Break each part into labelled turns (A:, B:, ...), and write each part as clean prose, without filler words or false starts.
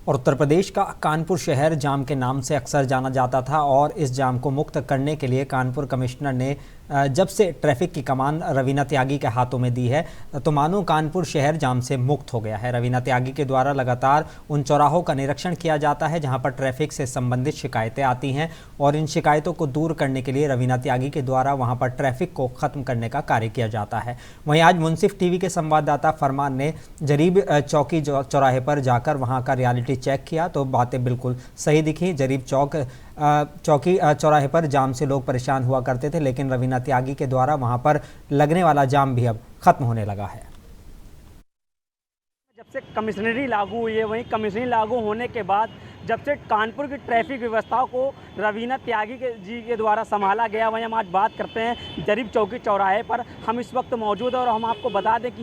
A: और उत्तर प्रदेश का कानपुर शहर जाम के नाम से अक्सर जाना जाता था और इस जाम को मुक्त करने के लिए कानपुर कमिश्नर ने जब से ट्रैफिक की कमान रवीना त्यागी के हाथों में दी है तो मानो कानपुर शहर जाम से मुक्त हो गया है। रवीना त्यागी के द्वारा लगातार उन चौराहों का निरीक्षण किया जाता है जहां पर ट्रैफिक से संबंधित शिकायतें आती हैं और इन शिकायतों को दूर करने के लिए रवीना त्यागी के द्वारा वहां पर ट्रैफिक को ख़त्म करने का कार्य किया जाता है। वहीं आज मुंसिफ टीवी के संवाददाता फरमान ने जरीब चौकी चौराहे पर जाकर वहाँ का रियलिटी चेक किया तो बातें बिल्कुल सही दिखी। जरीब चौकी चौराहे पर जाम से लोग परेशान हुआ करते थे, लेकिन रवीना त्यागी के द्वारा वहां पर लगने वाला जाम भी अब खत्म होने लगा है।
B: जब से कमिश्नरी लागू हुई है, वहीं कमिश्नरी लागू होने के बाद जब से कानपुर की ट्रैफिक व्यवस्था को रवीना त्यागी जी के द्वारा संभाला गया, वहीं हम आज बात करते हैं जरीब चौकी चौराहे पर। हम इस वक्त मौजूद हैं और हम आपको बता दें कि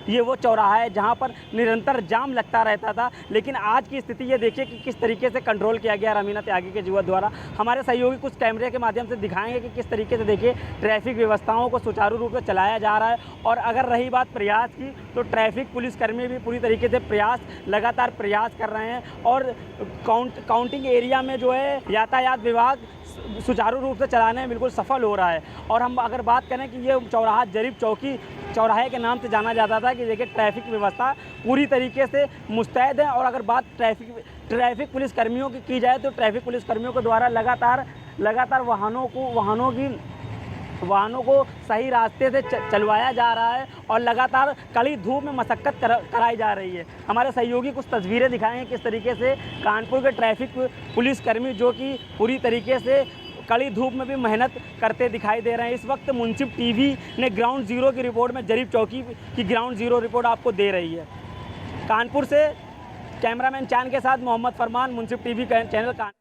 B: ये वो चौराहा है जहां पर निरंतर जाम लगता रहता था, लेकिन आज की स्थिति ये देखिए कि किस तरीके से कंट्रोल किया गया रवीना त्यागी के जीवन द्वारा। हमारे सहयोगी कुछ कैमरे के माध्यम से दिखाएंगे कि किस तरीके से देखिए ट्रैफिक व्यवस्थाओं को सुचारू रूप से चलाया जा रहा है। और अगर रही बात प्रयास की, तो ट्रैफिक पुलिसकर्मी भी पूरी तरीके से लगातार प्रयास कर रहे हैं और काउंटिंग एरिया में जो है यातायात विभाग सुचारू रूप से चलाने में बिल्कुल सफल हो रहा है। और हम अगर बात करें कि ये चौराहा जरीब चौकी चौराहे के नाम से जाना जाता था कि देखिए ट्रैफिक व्यवस्था पूरी तरीके से मुस्तैद है। और अगर बात ट्रैफिक पुलिसकर्मियों की जाए तो ट्रैफिक पुलिसकर्मियों के द्वारा लगातार वाहनों को सही रास्ते से चलवाया जा रहा है और लगातार कड़ी धूप में मशक्कत कराई जा रही है। हमारे सहयोगी कुछ तस्वीरें दिखाएंगे किस तरीके से कानपुर के ट्रैफिक पुलिसकर्मी जो कि पूरी तरीके से कड़ी धूप में भी मेहनत करते दिखाई दे रहे हैं। इस वक्त मुंसिफ टीवी ने ग्राउंड जीरो की रिपोर्ट में जरीब चौकी की ग्राउंड जीरो रिपोर्ट आपको दे रही है। कानपुर से कैमरामैन चांद के साथ मोहम्मद फरमान, मुंसिफ टीवी चैनल कानपुर।